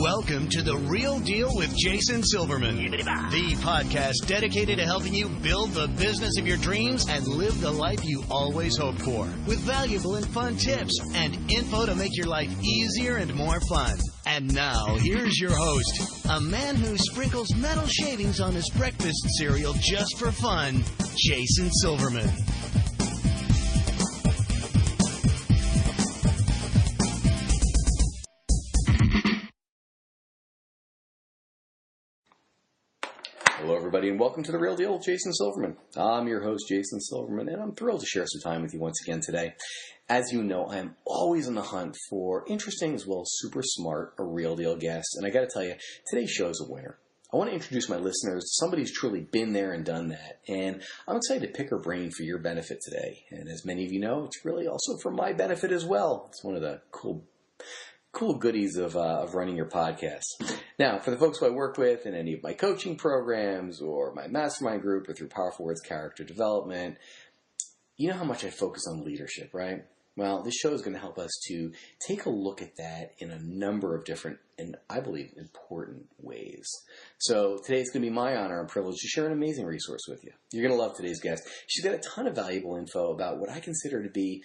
Welcome to The Real Deal with Jason Silverman, the podcast dedicated to helping you build the business of your dreams and live the life you always hoped for, with valuable and fun tips and info to make your life easier and more fun. And now, here's your host, a man who sprinkles metal shavings on his breakfast cereal just for fun, Jason Silverman. Hello, everybody, and welcome to The Real Deal with Jason Silverman. I'm your host, Jason Silverman, and I'm thrilled to share some time with you once again today. As you know, I am always on the hunt for interesting as well as super smart or real deal guests, and I got to tell you, today's show is a winner. I want to introduce my listeners to somebody who's truly been there and done that, and I'm excited to pick her brain for your benefit today. And as many of you know, it's really also for my benefit as well. It's one of the cool goodies of running your podcast. Now, for the folks who I work with in any of my coaching programs or my mastermind group or through Powerful Words Character Development, you know how much I focus on leadership, right? Well, this show is going to help us to take a look at that in a number of different and, I believe, important ways. So today it's going to be my honor and privilege to share an amazing resource with you. You're going to love today's guest. She's got a ton of valuable info about what I consider to be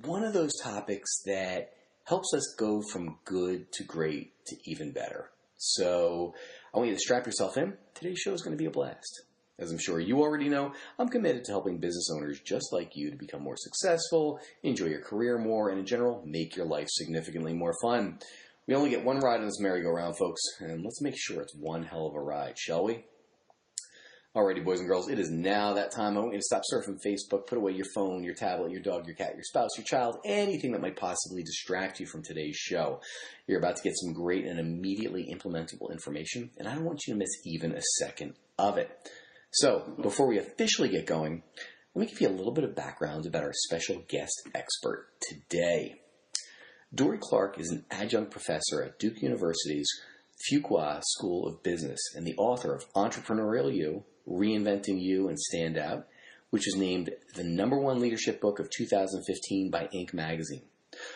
one of those topics that helps us go from good to great to even better. So I want you to strap yourself in. Today's show is going to be a blast. As I'm sure you already know, I'm committed to helping business owners just like you to become more successful, enjoy your career more, and in general, make your life significantly more fun. We only get one ride on this merry-go-round, folks, and let's make sure it's one hell of a ride, shall we? Alrighty, boys and girls, it is now that time. I want you to stop surfing Facebook, put away your phone, your tablet, your dog, your cat, your spouse, your child, anything that might possibly distract you from today's show. You're about to get some great and immediately implementable information, and I don't want you to miss even a second of it. So, before we officially get going, let me give you a little bit of background about our special guest expert today. Dorie Clark is an adjunct professor at Duke University's Fuqua School of Business and the author of Entrepreneurial You, Reinventing You and Stand Out, which is named the #1 leadership book of 2015 by Inc. magazine.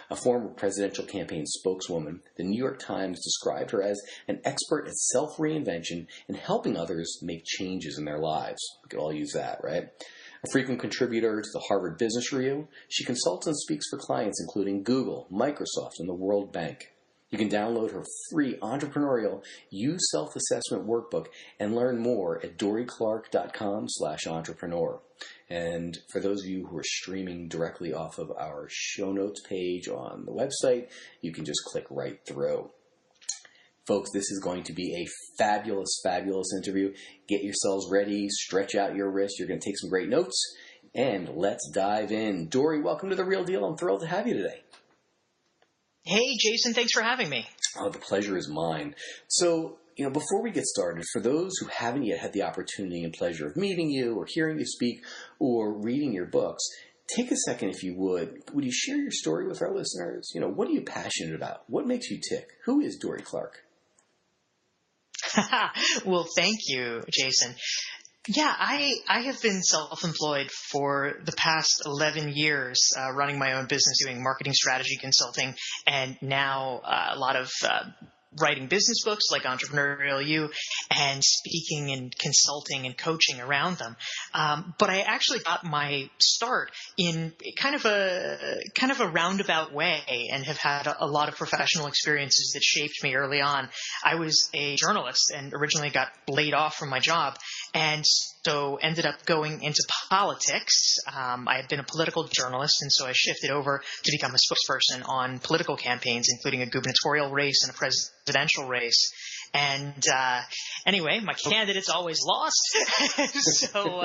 A former presidential campaign spokeswoman, the New York Times described her as an expert at self-reinvention and helping others make changes in their lives. We could all use that, right? A frequent contributor to the Harvard Business Review, she consults and speaks for clients including Google, Microsoft, and the World Bank. You can download her free Entrepreneurial You self-assessment workbook and learn more at dorieclark.com/entrepreneur. And for those of you who are streaming directly off of our show notes page on the website, you can just click right through. Folks, this is going to be a fabulous, fabulous interview. Get yourselves ready, stretch out your wrists. You're going to take some great notes, and let's dive in. Dorie, welcome to The Real Deal. I'm thrilled to have you today. Hey, Jason, thanks for having me. Oh, the pleasure is mine. So, before we get started, for those who haven't yet had the opportunity and pleasure of meeting you or hearing you speak or reading your books, take a second, if you would. Would you share your story with our listeners? What are you passionate about? What makes you tick? Who is Dorie Clark? Well, thank you, Jason. Yeah, I have been self-employed for the past 11 years, running my own business, doing marketing strategy consulting, and now a lot of writing business books like Entrepreneurial You and speaking and consulting and coaching around them. But I actually got my start in kind of a roundabout way and have had a lot of professional experiences that shaped me early on. I was a journalist and originally got laid off from my job, and so ended up going into politics. I had been a political journalist, and so I shifted over to become a spokesperson on political campaigns, including a gubernatorial race and a presidential race. And anyway, my candidates always lost. So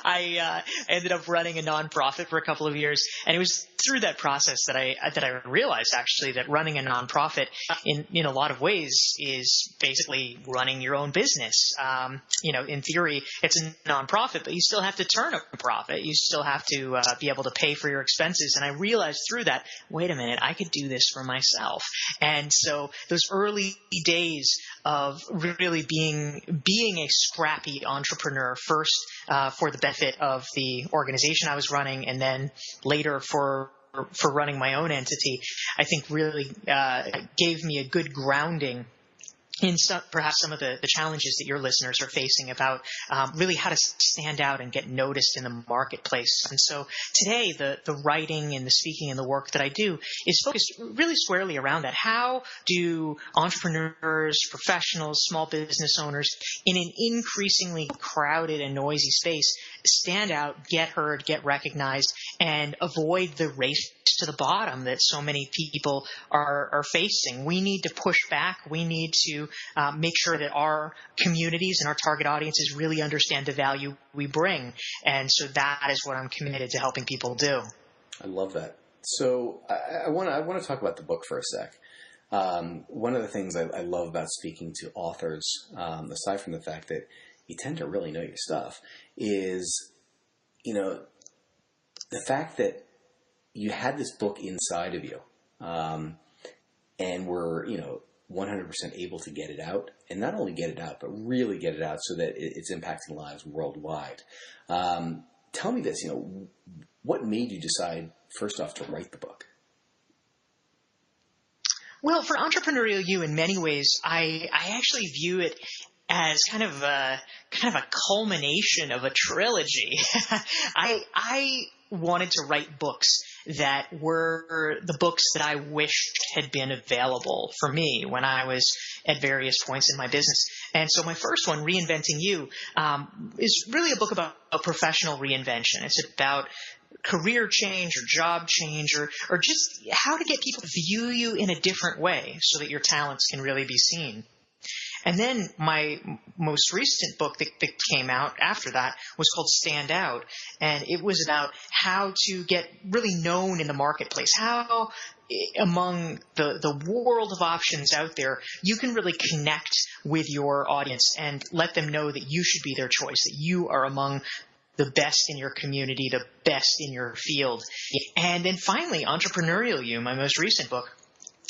I ended up running a nonprofit for a couple of years. And it was through that process that I realized actually that running a nonprofit in a lot of ways is basically running your own business. In theory, it's a nonprofit, but you still have to turn a profit. You still have to be able to pay for your expenses. And I realized through that, wait a minute, I could do this for myself. And so those early days of really being a scrappy entrepreneur, first for the benefit of the organization I was running, and then later for running my own entity, I think really gave me a good grounding in perhaps some of the challenges that your listeners are facing about really how to stand out and get noticed in the marketplace. And so today, the writing and the speaking and the work that I do is focused really squarely around that. How do entrepreneurs, professionals, small business owners in an increasingly crowded and noisy space stand out, get heard, get recognized, and avoid the race to the bottom that so many people are facing? We need to push back. We need to make sure that our communities and our target audiences really understand the value we bring. And so that is what I'm committed to helping people do. I love that. So I want to talk about the book for a sec. One of the things I love about speaking to authors, aside from the fact that you tend to really know your stuff, is, the fact that you had this book inside of you, and were, 100% able to get it out, and not only get it out, but really get it out so that it's impacting lives worldwide. Tell me this, what made you decide, first off, to write the book? Well, for Entrepreneurial You, in many ways, I actually view it as kind of a culmination of a trilogy. I wanted to write books that were the books that I wished had been available for me when I was at various points in my business. And so my first one, Reinventing You, is really a book about a professional reinvention. It's about career change or job change or just how to get people to view you in a different way so that your talents can really be seen. And then my most recent book that came out after that was called Stand Out. And it was about how to get really known in the marketplace, how among the world of options out there, you can really connect with your audience and let them know that you should be their choice, that you are among the best in your community, the best in your field. And then finally, Entrepreneurial You, my most recent book,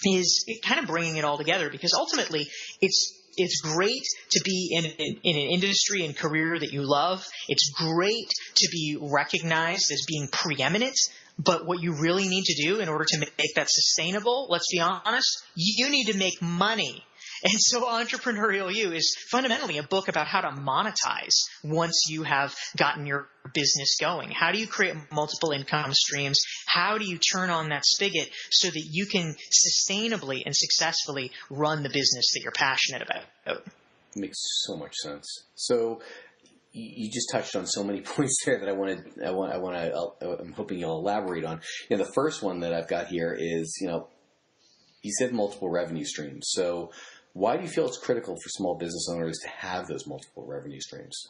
is kind of bringing it all together, because ultimately it's great to be in an industry and career that you love. It's great to be recognized as being preeminent. But what you really need to do in order to make that sustainable, let's be honest, you need to make money. And so Entrepreneurial You is fundamentally a book about how to monetize once you have gotten your business going. How do you create multiple income streams? How do you turn on that spigot so that you can sustainably and successfully run the business that you're passionate about? It makes so much sense. So you just touched on so many points there that I'm hoping you'll elaborate on. The first one that I've got here is, you said multiple revenue streams. So why do you feel it's critical for small business owners to have those multiple revenue streams?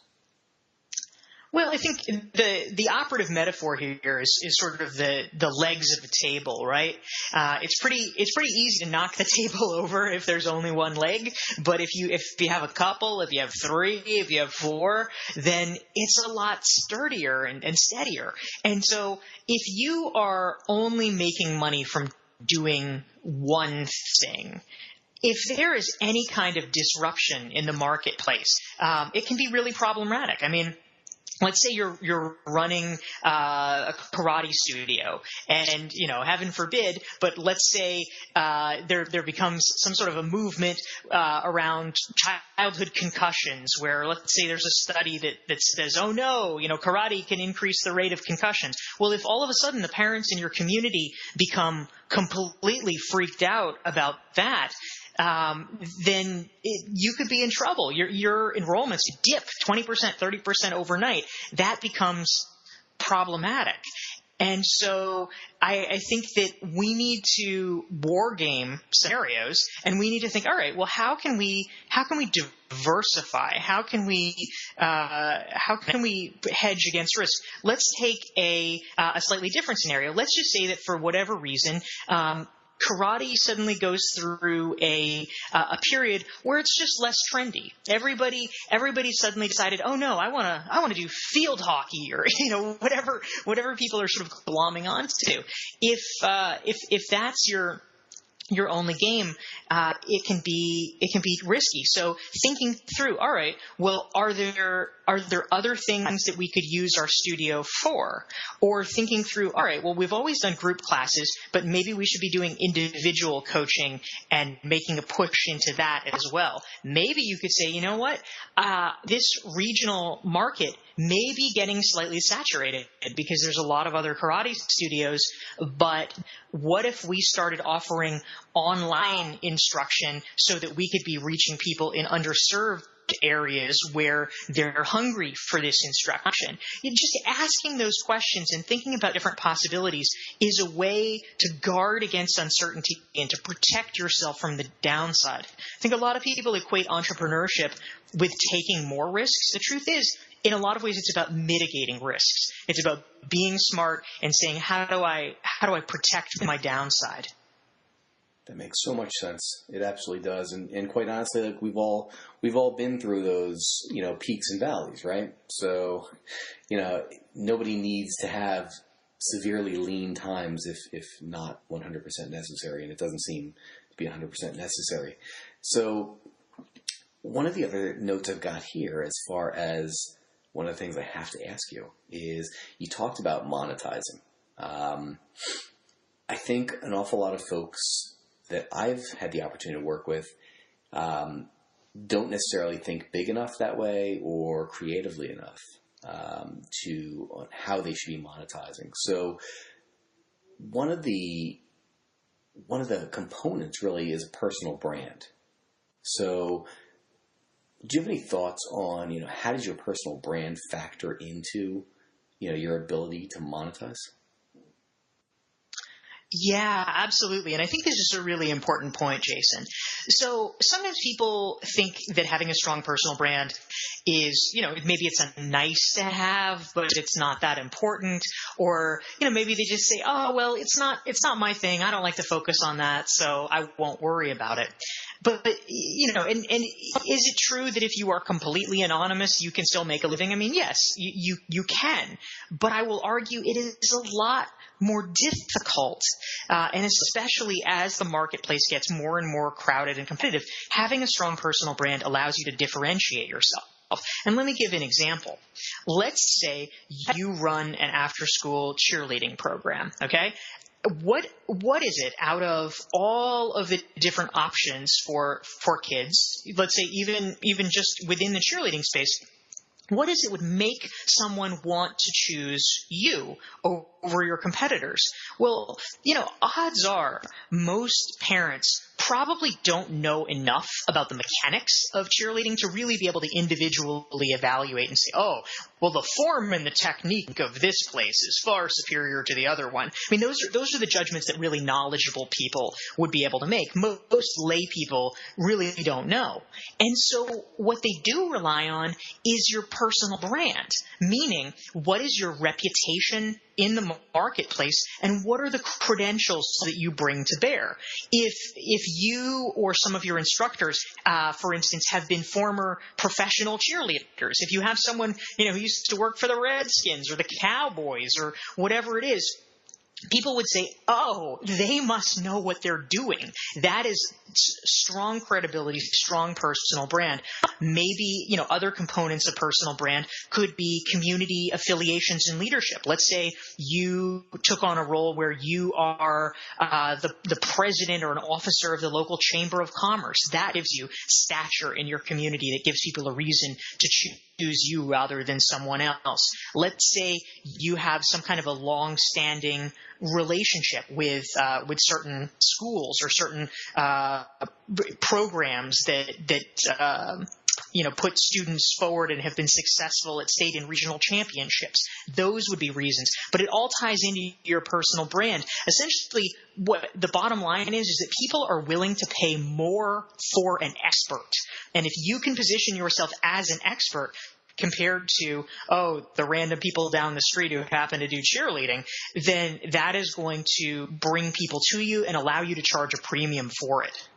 Well, I think the operative metaphor here is sort of the legs of the table, right? It's pretty easy to knock the table over if there's only one leg, but if you have a couple, if you have three, if you have four, then it's a lot sturdier and steadier. And so if you are only making money from doing one thing, if there is any kind of disruption in the marketplace, it can be really problematic. I mean, let's say you're running a karate studio, and heaven forbid, but let's say there becomes some sort of a movement around childhood concussions, where let's say there's a study that says, oh no, karate can increase the rate of concussions. Well, if all of a sudden the parents in your community become completely freaked out about that, then you could be in trouble. Your enrollments dip 20%, 30% overnight. That becomes problematic. And so I think that we need to war game scenarios, and we need to think, all right, well, how can we diversify? How can we hedge against risk? Let's take a slightly different scenario. Let's just say that for whatever reason, karate suddenly goes through a period where it's just less trendy. Everybody suddenly decided, oh no, I want to do field hockey, or whatever people are sort of glomming onto. If that's your only game, it can be risky. So thinking through, all right, well, are there are there other things that we could use our studio for? Or thinking through, all right, well, we've always done group classes, but maybe we should be doing individual coaching and making a push into that as well. Maybe you could say, you know what, this regional market may be getting slightly saturated because there's a lot of other karate studios, but what if we started offering online instruction so that we could be reaching people in underserved areas where they're hungry for this instruction? Just asking those questions and thinking about different possibilities is a way to guard against uncertainty and to protect yourself from the downside. I think a lot of people equate entrepreneurship with taking more risks. The truth is, in a lot of ways, it's about mitigating risks. It's about being smart and saying, how do I protect my downside? That makes so much sense. It absolutely does. And quite honestly, like we've all been through those, peaks and valleys, right? So, nobody needs to have severely lean times if not 100% necessary. And it doesn't seem to be 100% necessary. So one of the other notes I've got here, as far as one of the things I have to ask you, is you talked about monetizing. I think an awful lot of folks that I've had the opportunity to work with don't necessarily think big enough that way or creatively enough on how they should be monetizing. So one of the components really is a personal brand. So do you have any thoughts on, how does your personal brand factor into, your ability to monetize? Yeah, absolutely. And I think this is a really important point, Jason. So sometimes people think that having a strong personal brand is, maybe it's a nice to have, but it's not that important. Or, maybe they just say, oh, well, it's not my thing. I don't like to focus on that, so I won't worry about it. But and is it true that if you are completely anonymous, you can still make a living? I mean, yes, you can. But I will argue it is a lot more difficult, and especially as the marketplace gets more and more crowded and competitive, having a strong personal brand allows you to differentiate yourself. And let me give an example. Let's say you run an after-school cheerleading program, okay? What is it out of all of the different options for kids? Let's say even just within the cheerleading space, what is it would make someone want to choose you over your competitors? Well, odds are most parents probably don't know enough about the mechanics of cheerleading to really be able to individually evaluate and say, oh, well, the form and the technique of this place is far superior to the other one. I mean, those are the judgments that really knowledgeable people would be able to make. Most lay people really don't know. And so what they do rely on is your personal brand, meaning what is your reputation in the marketplace and what are the credentials that you bring to bear. If you or some of your instructors, for instance, have been former professional cheerleaders, if you have someone who used to work for the Redskins or the Cowboys or whatever it is, people would say, oh, they must know what they're doing. That is strong credibility, strong personal brand. Maybe, other components of personal brand could be community affiliations and leadership. Let's say you took on a role where you are the president or an officer of the local chamber of commerce. That gives you stature in your community. That gives people a reason to choose you rather than someone else. Let's say you have some kind of a long-standing relationship with certain schools or certain programs that put students forward and have been successful at state and regional championships. Those would be reasons. But it all ties into your personal brand. Essentially, what the bottom line is that people are willing to pay more for an expert. And if you can position yourself as an expert compared to, the random people down the street who happen to do cheerleading, then that is going to bring people to you and allow you to charge a premium for it.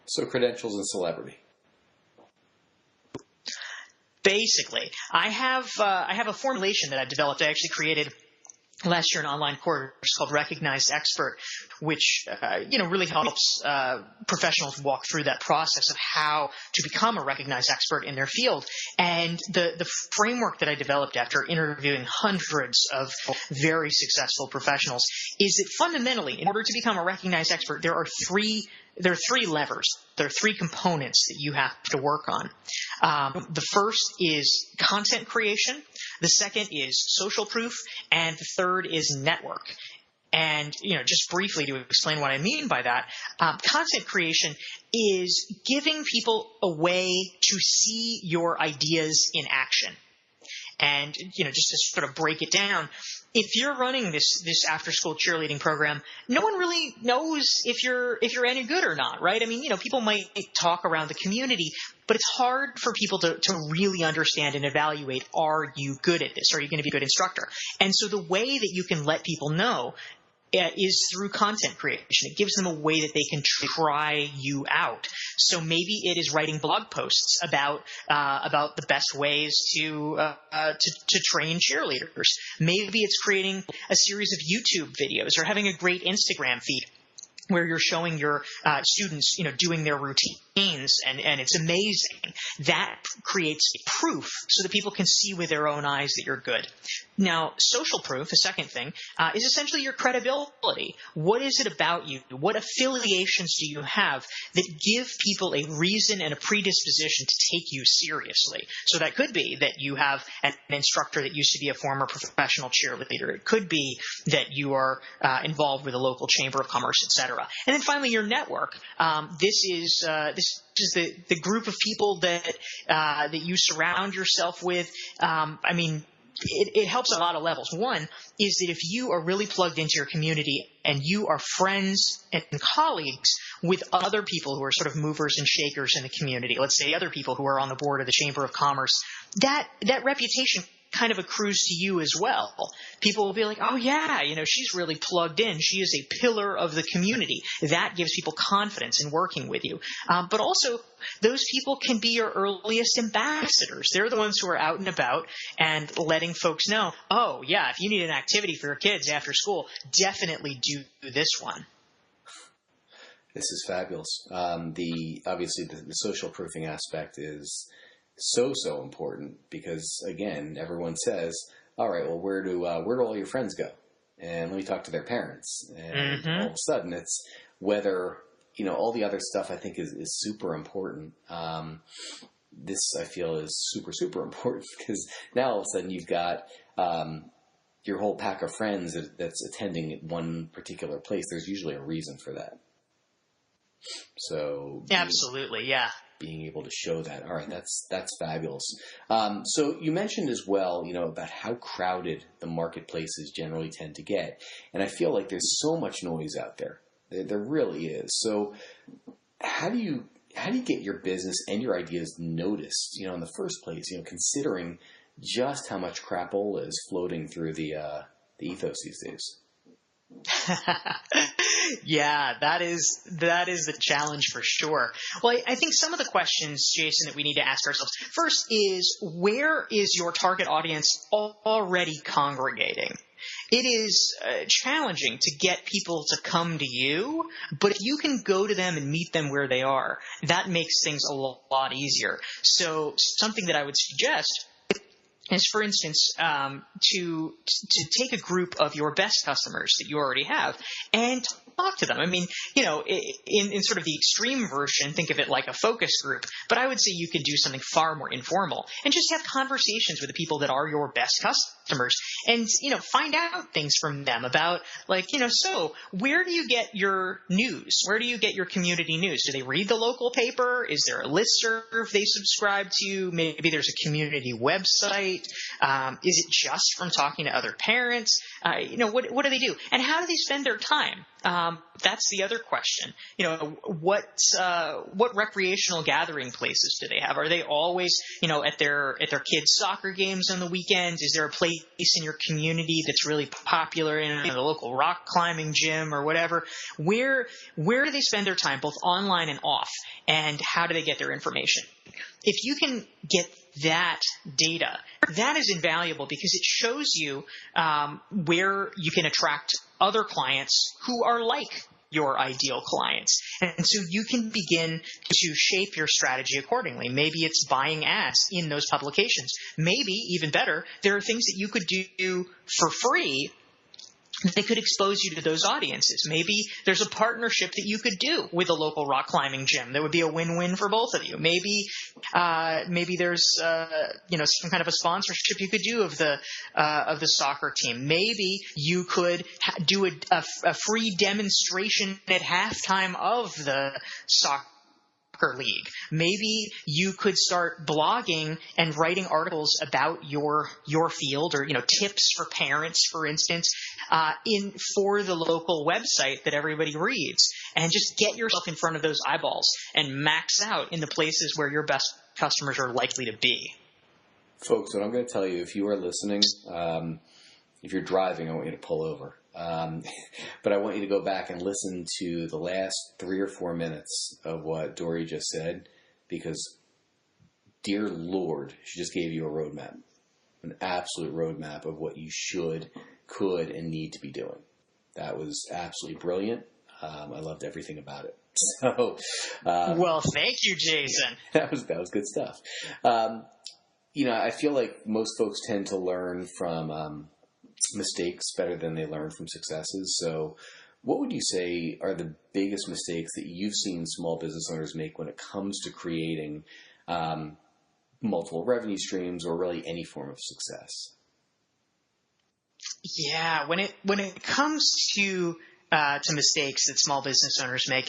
So credentials and celebrity. Basically, I have a formulation that I've developed. I actually created last year an online course called Recognized Expert, which really helps professionals walk through that process of how to become a recognized expert in their field. And the framework that I developed after interviewing hundreds of very successful professionals is that fundamentally, in order to become a recognized expert, there are three levers. There are three components that you have to work on. The first is content creation. The second is social proof. And the third is network. And, just briefly to explain what I mean by that, content creation is giving people a way to see your ideas in action. And, just to sort of break it down, if you're running this after-school cheerleading program, no one really knows if you're any good or not, right? I mean, people might talk around the community, but it's hard for people to really understand and evaluate, are you good at this? Are you going to be a good instructor? And so the way that you can let people know is through content creation. It gives them a way that they can try you out. So maybe it is writing blog posts about the best ways to train cheerleaders. Maybe it's creating a series of YouTube videos or having a great Instagram feed where you're showing your students, doing their routines, and it's amazing. That creates proof so that people can see with their own eyes that you're good. Now, social proof, the second thing, is essentially your credibility. What is it about you? What affiliations do you have that give people a reason and a predisposition to take you seriously? So that could be that you have an instructor that used to be a former professional cheerleader. It could be that you are involved with a local chamber of commerce, etc. And then finally, your network. This is the group of people that you surround yourself with. It helps on a lot of levels. One is that if you are really plugged into your community and you are friends and colleagues with other people who are sort of movers and shakers in the community, let's say other people who are on the board of the Chamber of Commerce, that reputation kind of accrues to you as well. People will be like, oh yeah, she's really plugged in. She is a pillar of the community. That gives people confidence in working with you. But also, those people can be your earliest ambassadors. They're the ones who are out and about and letting folks know, oh yeah, if you need an activity for your kids after school, definitely do this one. This is fabulous. Obviously the social proofing aspect is so important because, again, everyone says, all right, well, where do all your friends go? And let me talk to their parents. And all of a sudden it's whether, all the other stuff I think is super important. This I feel is super important because now all of a sudden you've got your whole pack of friends that's attending one particular place. There's usually a reason for that. So absolutely, yeah. Being able to show that, all right, that's fabulous. So you mentioned as well, about how crowded the marketplaces generally tend to get, and I feel like there's so much noise out there. There really is. So how do you get your business and your ideas noticed? In the first place, considering just how much crapola is floating through the ethos these days. Yeah, that is the challenge for sure. Well, I think some of the questions, Jason, that we need to ask ourselves first is, where is your target audience already congregating? It is challenging to get people to come to you, but if you can go to them and meet them where they are, that makes things a lot easier. So something that I would suggest is, for instance, to take a group of your best customers that you already have and talk to them. I mean, in sort of the extreme version, think of it like a focus group, but I would say you could do something far more informal and just have conversations with the people that are your best customers and, find out things from them about, like, so where do you get your news? Where do you get your community news? Do they read the local paper? Is there a listserv they subscribe to? Maybe there's a community website. Is it just from talking to other parents? What do they do? And how do they spend their time? That's the other question. What recreational gathering places do they have? Are they always, at their kids' soccer games on the weekends? Is there a place in your community that's really popular in the local rock climbing gym or whatever? Where do they spend their time, both online and off? And how do they get their information? if you can get that data, that is invaluable because it shows you where you can attract other clients who are like your ideal clients. And so you can begin to shape your strategy accordingly. Maybe it's buying ads in those publications. Maybe, even better, there are things that you could do for free that could expose you to those audiences. Maybe there's a partnership that you could do with a local rock climbing gym that would be a win-win for both of you. Maybe there's some kind of a sponsorship you could do of the soccer team. Maybe you could do a free demonstration at halftime of the soccer league. Maybe you could start blogging and writing articles about your field, or tips for parents, for instance, for the local website that everybody reads, and just get yourself in front of those eyeballs and max out in the places where your best customers are likely to be. Folks, what I'm going to tell you, if you are listening, if you're driving, I want you to pull over. But I want you to go back and listen to the last 3 or 4 minutes of what Dorie just said, because, dear Lord, she just gave you a roadmap, an absolute roadmap of what you should, could, and need to be doing. That was absolutely brilliant. I loved everything about it. So, well, thank you, Jason. That was good stuff. I feel like most folks tend to learn from mistakes better than they learn from successes. So what would you say are the biggest mistakes that you've seen small business owners make when it comes to creating multiple revenue streams, or really any form of success? Yeah, when it comes to mistakes that small business owners make,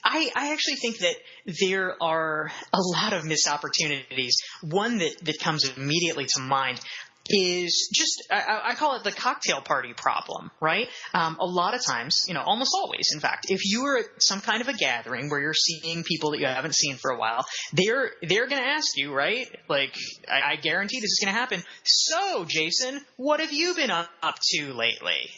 I actually think that there are a lot of missed opportunities. One that comes immediately to mind is just, I call it the cocktail party problem, right? A lot of times, almost always, in fact, if you are at some kind of a gathering where you're seeing people that you haven't seen for a while, they're going to ask you, right? Like, I guarantee this is going to happen. So, Jason, what have you been up to lately?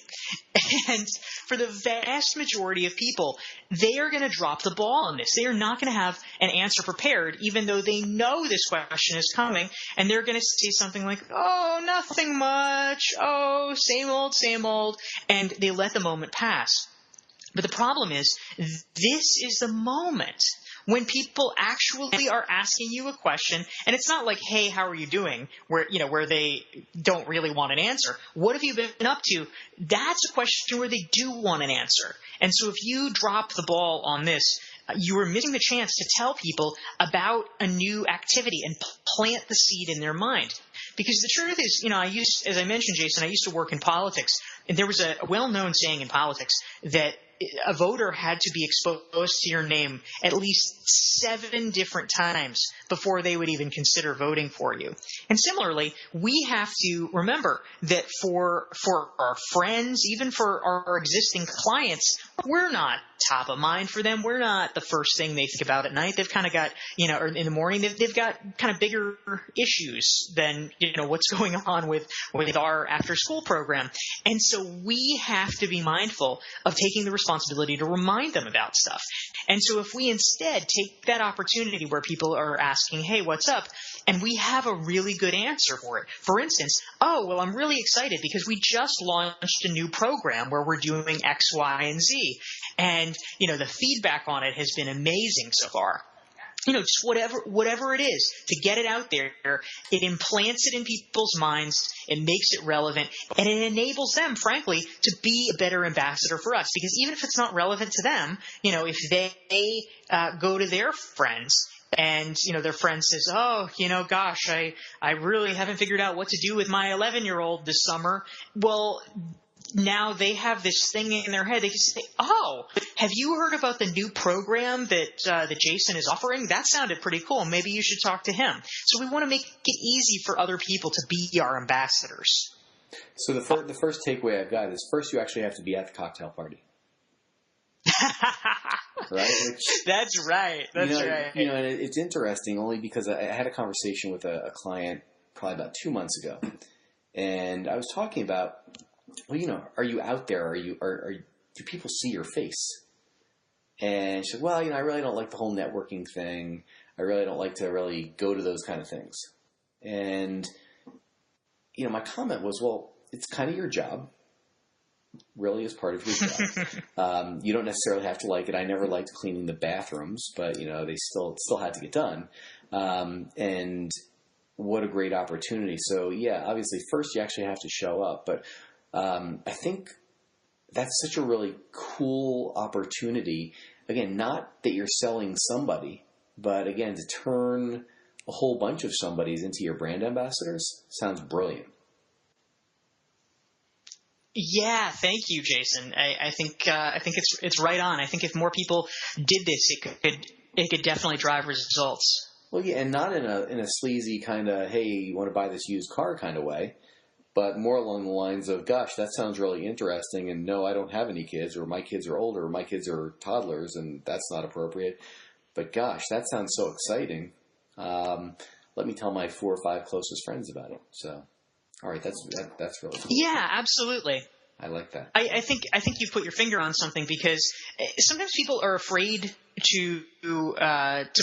And for the vast majority of people, they are going to drop the ball on this. They are not going to have an answer prepared, even though they know this question is coming. And they're going to say something like, oh, nothing much. Oh, same old, same old. And they let the moment pass. But the problem is, this is the moment when people actually are asking you a question, and it's not like, hey, how are you doing, where they don't really want an answer. What have you been up to? That's a question where they do want an answer. And so if you drop the ball on this, you are missing the chance to tell people about a new activity and plant the seed in their mind. Because the truth is, as I mentioned, Jason, I used to work in politics, and there was a well-known saying in politics that a voter had to be exposed to your name at least 7 different times before they would even consider voting for you. And similarly, we have to remember that for our friends, even for our existing clients, we're not top of mind for them. We're not the first thing they think about at night. They've kind of got, or in the morning, they've got kind of bigger issues than, what's going on with our after school program. And so we have to be mindful of taking the responsibility to remind them about stuff. And so if we instead take that opportunity where people are asking, hey, what's up? And we have a really good answer for it. For instance, oh, well, I'm really excited because we just launched a new program where we're doing X, Y, and Z. And, the feedback on it has been amazing so far. Just whatever it is, to get it out there, it implants it in people's minds, it makes it relevant, and it enables them, frankly, to be a better ambassador for us. Because even if it's not relevant to them, if they go to their friends and, their friend says, oh, gosh, I really haven't figured out what to do with my 11-year-old this summer. Well, now they have this thing in their head. They can say, oh, have you heard about the new program that Jason is offering? That sounded pretty cool. Maybe you should talk to him. So we want to make it easy for other people to be our ambassadors. So the first takeaway I've got is, first you actually have to be at the cocktail party. Right? That's right. That's right. And it's interesting only because I had a conversation with a client probably about 2 months ago. And I was talking about, well, are you out there? Do people see your face? And she said, well, I really don't like the whole networking thing. I really don't like to really go to those kind of things. And, my comment was, well, it's kind of your job. Really is part of your job. You don't necessarily have to like it. I never liked cleaning the bathrooms, but, they still had to get done. And what a great opportunity. So, yeah, obviously, first you actually have to show up. But I think that's such a really cool opportunity. Again, not that you're selling somebody, but again, to turn a whole bunch of somebodies into your brand ambassadors sounds brilliant. Yeah, thank you, Jason. I think it's right on. I think if more people did this, it could definitely drive results. Well, yeah, and not in a sleazy kind of, hey, you want to buy this used car kind of way, but more along the lines of, gosh, that sounds really interesting, and no, I don't have any kids, or my kids are older, or my kids are toddlers, and that's not appropriate. But gosh, that sounds so exciting. Let me tell my 4 or 5 closest friends about it. So, all right, that's really cool. Yeah, absolutely. I like that. I think you've put your finger on something, because sometimes people are afraid to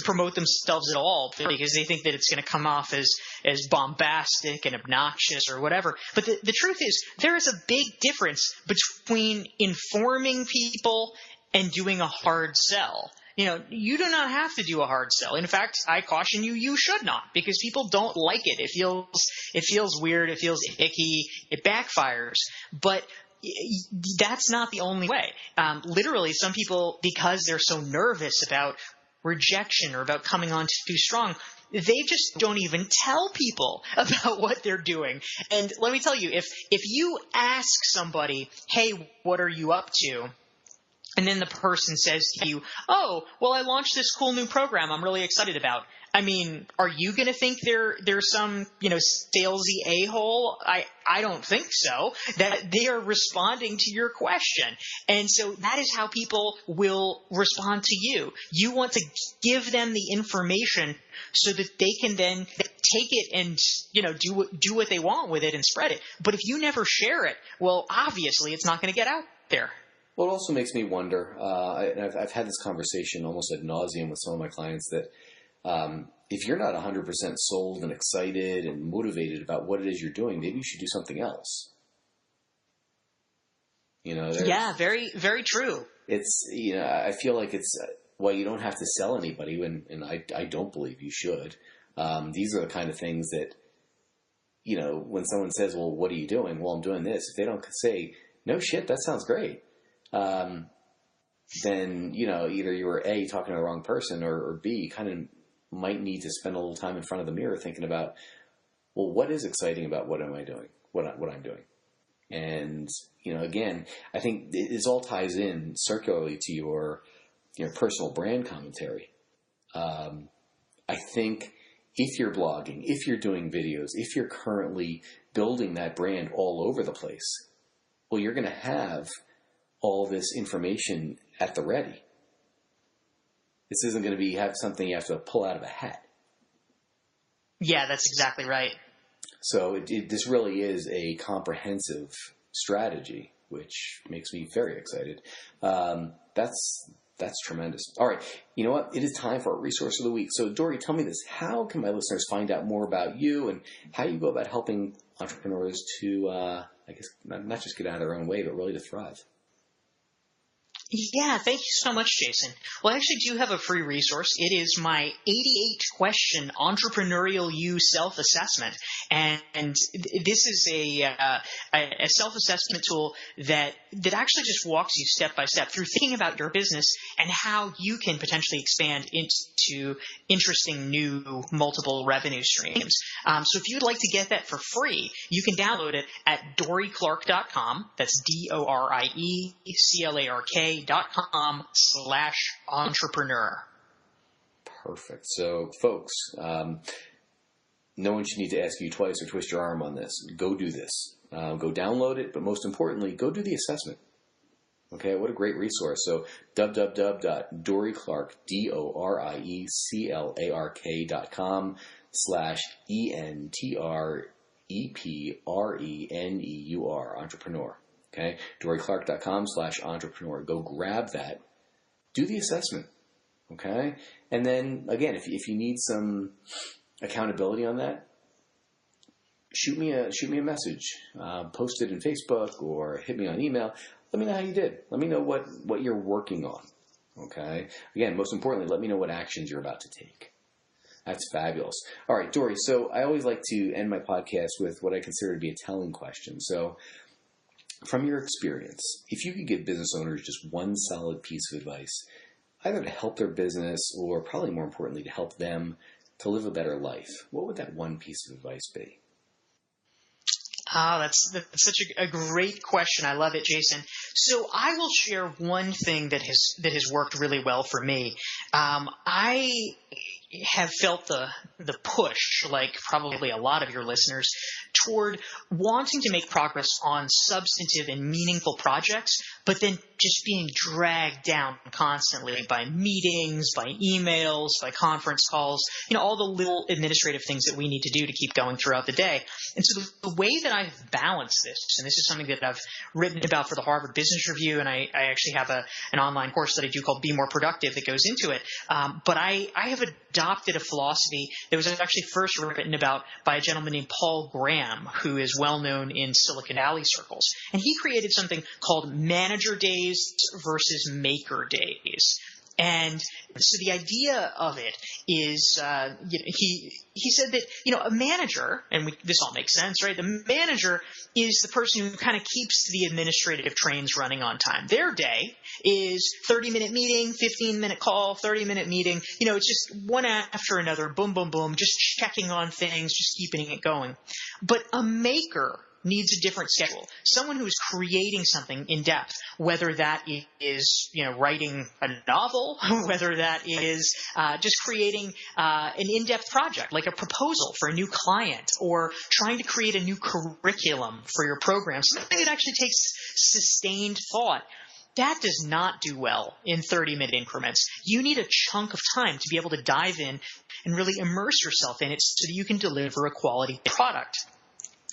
promote themselves at all because they think that it's going to come off as bombastic and obnoxious or whatever. But the truth is, there is a big difference between informing people and doing a hard sell. You do not have to do a hard sell. In fact, I caution you, you should not, because people don't like it. It feels weird. It feels icky. It backfires. But that's not the only way. Literally, some people, because they're so nervous about rejection or about coming on too strong, they just don't even tell people about what they're doing. And let me tell you, if you ask somebody, hey, what are you up to? And then the person says to you, oh, well, I launched this cool new program I'm really excited about. I mean, are you going to think they're some, salesy a-hole? I don't think so. That they are responding to your question. And so that is how people will respond to you. You want to give them the information so that they can then take it and, do what they want with it and spread it. But if you never share it, well, obviously it's not going to get out there. Well, it also makes me wonder, and I've had this conversation almost ad nauseum with some of my clients, that if you're not 100% sold and excited and motivated about what it is you're doing, maybe you should do something else. Yeah, very, very true. It's, I feel like it's, well, you don't have to sell anybody, and I don't believe you should. These are the kind of things that, when someone says, well, what are you doing? Well, I'm doing this. If they don't say, no shit, that sounds great. Then, either you were A, talking to the wrong person, or B, kind of might need to spend a little time in front of the mirror thinking about, well, what is exciting about what am I doing, what I'm doing? And, again, I think this all ties in circularly to your personal brand commentary. I think if you're blogging, if you're doing videos, if you're currently building that brand all over the place, well, you're going to have all this information at the ready. This isn't going to have something you have to pull out of a hat. Yeah, that's exactly right. So this really is a comprehensive strategy, which makes me very excited. That's tremendous. All right, you know what? It is time for our resource of the week. So, Dorie, tell me this. How can my listeners find out more about you and how you go about helping entrepreneurs to, I guess, not just get out of their own way, but really to thrive? Yeah, thank you so much, Jason. Well, I actually do have a free resource. It is my 88-question Entrepreneurial You self-assessment. And this is a self-assessment tool that actually just walks you step by step through thinking about your business and how you can potentially expand into interesting new multiple revenue streams. So if you'd like to get that for free, you can download it at DorieClark.com. That's DorieClark.com/entrepreneur. Perfect. So, folks, no one should need to ask you twice or twist your arm on this. Go do this. Go download it, but most importantly, go do the assessment. Okay, what a great resource. So, www.DorieClark, DorieClark.com/ENTREPRENEUR, entrepreneur. Okay, DorieClark.com/entrepreneur. Go grab that. do the assessment. Okay? And then, again, if you need some accountability on that, shoot me a message. Post it in Facebook or hit me on email. Let me know how you did. Let me know what you're working on. Okay? Again, most importantly, let me know what actions you're about to take. That's fabulous. All right, Dorie, so I always like to end my podcast with what I consider to be a telling question. So from your experience, if you could give business owners just one solid piece of advice, either to help their business or probably more importantly to help them to live a better life, what would that one piece of advice be? That's such a great question. I love it, Jason. So I will share one thing that has worked really well for me. I have felt the push, like probably a lot of your listeners, toward wanting to make progress on substantive and meaningful projects, but then just being dragged down constantly by meetings, by emails, by conference calls, all the little administrative things that we need to do to keep going throughout the day. And so the way that I've balanced this, and this is something that I've written about for the Harvard Business Review, and I actually have an online course that I do called Be More Productive that goes into it. But I have adopted a philosophy that was actually first written about by a gentleman named Paul Graham, who is well known in Silicon Valley circles. And he created something called manager days versus maker days. And so the idea of it is, he said that, a manager, and this all makes sense, right? The manager is the person who kind of keeps the administrative trains running on time. Their day is 30-minute meeting, 15-minute call, 30-minute meeting. It's just one after another, boom, boom, boom, just checking on things, just keeping it going. But a maker needs a different schedule. Someone who is creating something in depth, whether that is, writing a novel, whether that is just creating an in-depth project, like a proposal for a new client, or trying to create a new curriculum for your program, something that actually takes sustained thought. That does not do well in 30-minute increments. You need a chunk of time to be able to dive in and really immerse yourself in it so that you can deliver a quality product.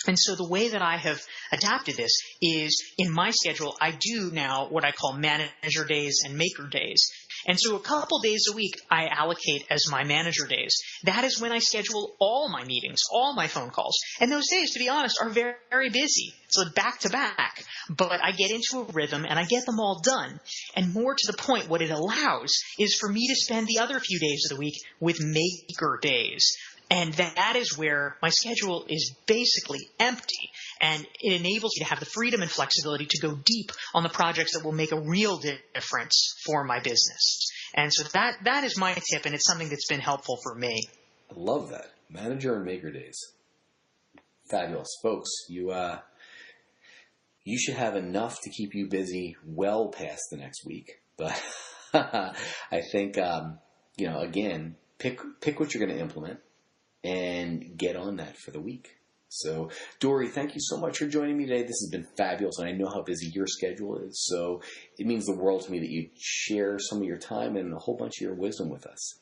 And so the way that I have adapted this is in my schedule, I do now what I call manager days and maker days. And so a couple days a week I allocate as my manager days. That is when I schedule all my meetings, all my phone calls. And those days, to be honest, are very, very busy. So back to back. But I get into a rhythm and I get them all done. And more to the point, what it allows is for me to spend the other few days of the week with maker days. And that is where my schedule is basically empty, and it enables me to have the freedom and flexibility to go deep on the projects that will make a real difference for my business. And so that is my tip, and it's something that's been helpful for me. I love that. Manager and maker days. Fabulous. Folks, you should have enough to keep you busy well past the next week. But I think, again, pick what you're going to implement and get on that for the week. So, Dorie, thank you so much for joining me today. This has been fabulous, and I know how busy your schedule is, so it means the world to me that you share some of your time and a whole bunch of your wisdom with us.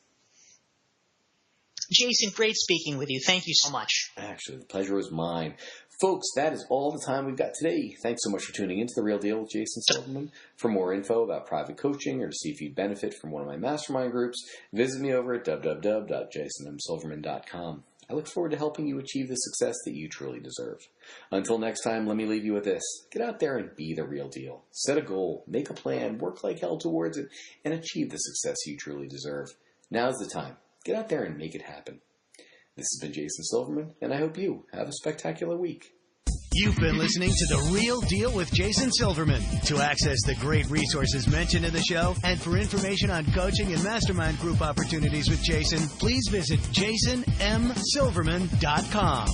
Jason, great speaking with you. Thank you so much. Actually, the pleasure was mine. Folks, that is all the time we've got today. Thanks so much for tuning into The Real Deal with Jason Silverman. For more info about private coaching or to see if you benefit from one of my mastermind groups, visit me over at www.jasonmsilverman.com. I look forward to helping you achieve the success that you truly deserve. Until next time, let me leave you with this. Get out there and be the real deal. Set a goal, make a plan, work like hell towards it, and achieve the success you truly deserve. Now's the time. Get out there and make it happen. This has been Jason Silverman, and I hope you have a spectacular week. You've been listening to The Real Deal with Jason Silverman. To access the great resources mentioned in the show and for information on coaching and mastermind group opportunities with Jason, please visit jasonmsilverman.com.